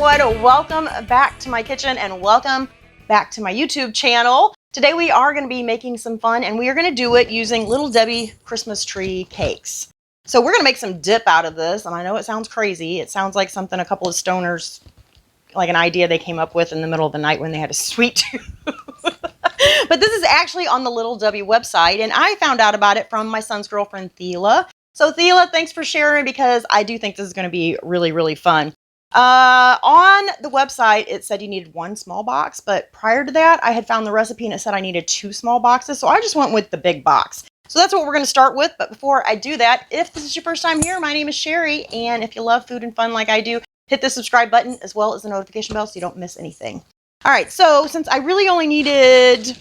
everyone, welcome back to my kitchen and welcome back to my YouTube channel. Today we are going to be making some fun and we are going to do it using Little Debbie Christmas Tree Cakes. So we're going to make some dip out of this, and I know it sounds crazy. It sounds like something a couple of stoners, like an idea they came up with in the middle of the night when they had a sweet tooth. But this is actually on the Little Debbie website, and I found out about it from my son's girlfriend, Thela. So Thela, thanks for sharing, because I do think this is going to be really, really fun. On the website, it said you needed 1 small box, but prior to that, I had found the recipe and it said I needed 2 small boxes, so I just went with the big box. So that's what we're going to start with, but before I do that, if this is your first time here, my name is Sherry, and if you love food and fun like I do, hit the subscribe button as well as the notification bell so you don't miss anything. All right, so since I really only needed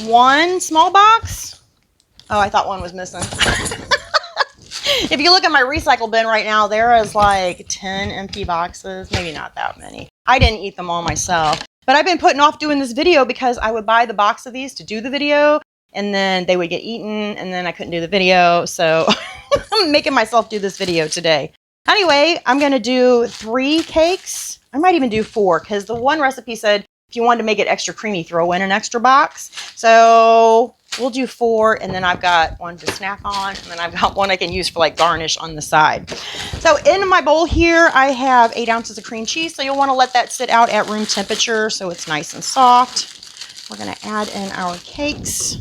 1 small box, oh, I thought one was missing. If you look at my recycle bin right now, there is like 10 empty boxes, maybe not that many. I didn't eat them all myself, but I've been putting off doing this video because I would buy the box of these to do the video, and then they would get eaten, and then I couldn't do the video, so I'm making myself do this video today. Anyway, I'm going to do 3 cakes. I might even do 4, because the one recipe said if you wanted to make it extra creamy, throw in an extra box. So we'll do 4, and then I've got 1 to snack on, and then I've got 1 I can use for like garnish on the side. So in my bowl here, I have 8 ounces of cream cheese, so you'll want to let that sit out at room temperature so it's nice and soft. We're going to add in our cakes.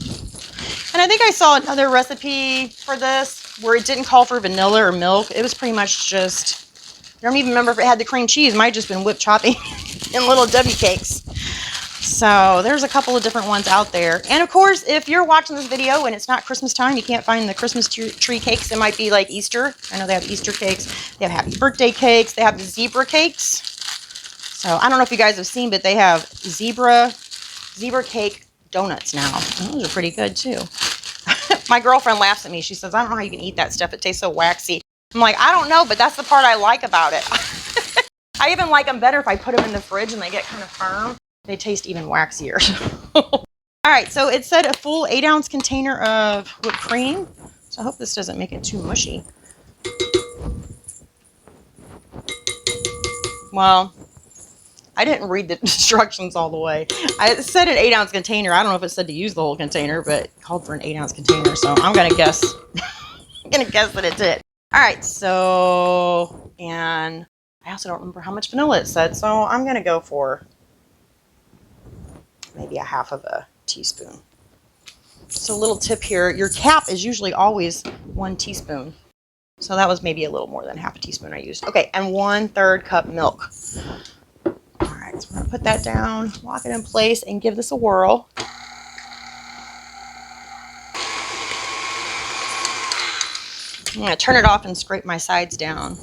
And I think I saw another recipe for this where it didn't call for vanilla or milk. It was pretty much just, I don't even remember if it had the cream cheese. It might have just been whipped chopping in Little Debbie cakes. So there's a couple of different ones out there. And of course, if you're watching this video and it's not Christmas time, you can't find the Christmas tree cakes. It might be like Easter. I know they have Easter cakes. They have happy birthday cakes. They have the zebra cakes. So I don't know if you guys have seen, but they have zebra cake donuts now. And those are pretty good too. My girlfriend laughs at me. She says, I don't know how you can eat that stuff. It tastes so waxy. I'm like, I don't know, but that's the part I like about it. I even like them better if I put them in the fridge and they get kind of firm. They taste even waxier. All right, so it said a full 8-ounce container of whipped cream. So I hope this doesn't make it too mushy. Well, I didn't read the instructions all the way. It said an 8-ounce container. I don't know if it said to use the whole container, but it called for an 8-ounce container. So I'm going to guess. I'm going to guess that it did. All right, so, and I also don't remember how much vanilla it said. So I'm going to go for maybe a half of a teaspoon. So a little tip here, your cap is usually always 1 teaspoon. So that was maybe a little more than half a teaspoon I used. Okay, and 1/3 cup milk. All right, so we're gonna put that down, lock it in place, and give this a whirl. I'm gonna turn it off and scrape my sides down.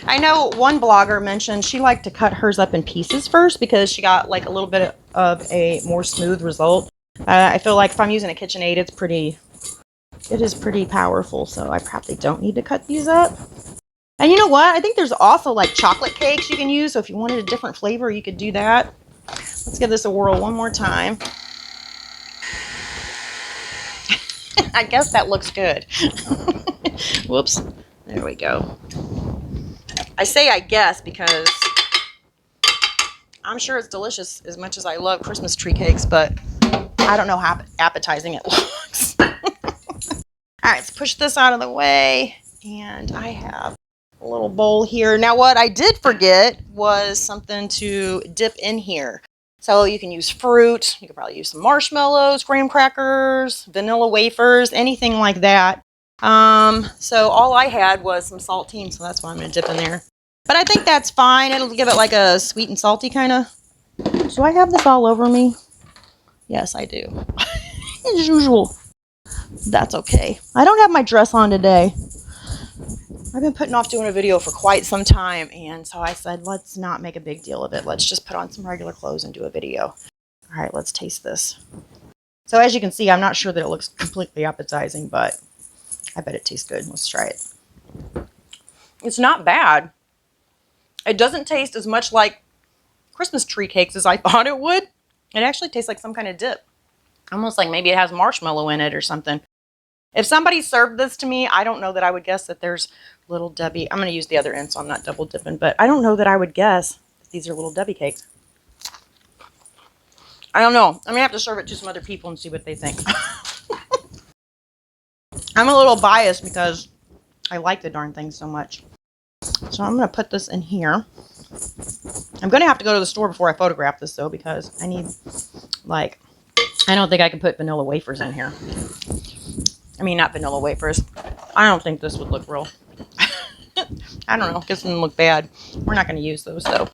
I know one blogger mentioned she liked to cut hers up in pieces first because she got like a little bit of a more smooth result. I feel like if I'm using a KitchenAid, it is pretty powerful, so I probably don't need to cut these up. And you know what? I think there's also like chocolate cakes you can use, so if you wanted a different flavor, you could do that. Let's give this a whirl one more time. I guess that looks good. Whoops. There we go. I say I guess because I'm sure it's delicious as much as I love Christmas tree cakes, but I don't know how appetizing it looks. All right, let's push this out of the way, and I have a little bowl here. Now what I did forget was something to dip in here. So you can use fruit, you could probably use some marshmallows, graham crackers, vanilla wafers, anything like that. So all I had was some saltine, so that's why I'm going to dip in there. But I think that's fine. It'll give it like a sweet and salty kind of. Do I have this all over me? Yes, I do. As usual. That's okay. I don't have my dress on today. I've been putting off doing a video for quite some time, and so I said, let's not make a big deal of it. Let's just put on some regular clothes and do a video. All right, let's taste this. So as you can see, I'm not sure that it looks completely appetizing, but I bet it tastes good. Let's try it. It's not bad. It doesn't taste as much like Christmas tree cakes as I thought it would. It actually tastes like some kind of dip. Almost like maybe it has marshmallow in it or something. If somebody served this to me, I don't know that I would guess that there's Little Debbie. I'm going to use the other end so I'm not double dipping, but I don't know that I would guess that these are Little Debbie cakes. I don't know. I'm going to have to serve it to some other people and see what they think. I'm a little biased because I like the darn thing so much. So I'm going to put this in here. I'm going to have to go to the store before I photograph this, though, because I need, like, I don't think I can put vanilla wafers in here. I mean, not vanilla wafers. I don't think this would look real. I don't know. It doesn't look bad. We're not going to use those, though.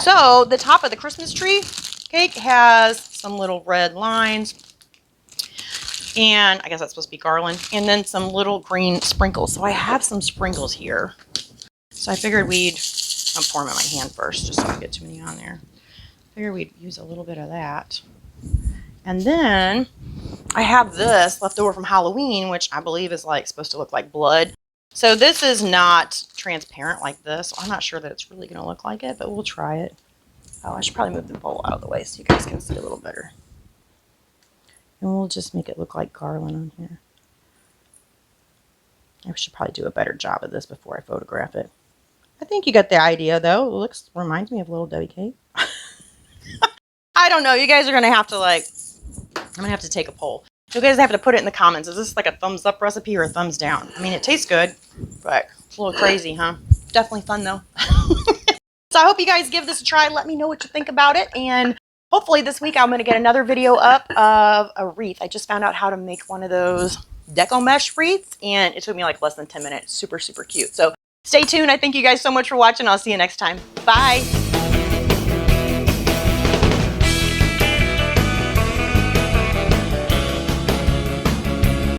So the top of the Christmas tree cake has some little red lines. And I guess that's supposed to be garland. And then some little green sprinkles. So I have some sprinkles here. So I figured I'm pouring them in my hand first, just so I don't get too many on there. Figured we'd use a little bit of that. And then I have this left over from Halloween, which I believe is like supposed to look like blood. So this is not transparent like this. I'm not sure that it's really going to look like it, but we'll try it. Oh, I should probably move the bowl out of the way so you guys can see a little better. And we'll just make it look like garland on here. I should probably do a better job of this before I photograph it. I think you got the idea, though. It reminds me of Little Debbie cake. I don't know. You guys are going to have to, like, I'm going to have to take a poll. You guys have to put it in the comments. Is this like a thumbs up recipe or a thumbs down? I mean, it tastes good, but it's a little crazy, huh? Definitely fun, though. So I hope you guys give this a try. Let me know what you think about it. And hopefully this week I'm going to get another video up of a wreath. I just found out how to make one of those deco mesh wreaths, and it took me like less than 10 minutes. Super, super cute. So stay tuned. I thank you guys so much for watching. I'll see you next time. Bye.